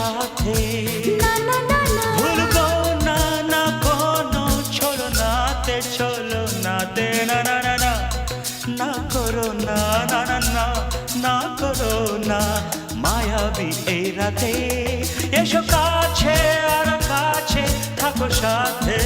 সাথে ভুলবো না না কোনো ছলনাতে ছলনাতে না না না না না করো না না না না না করো না মায়াবী এই রাতে এসো কাছে আর কাছে থাকো সাথে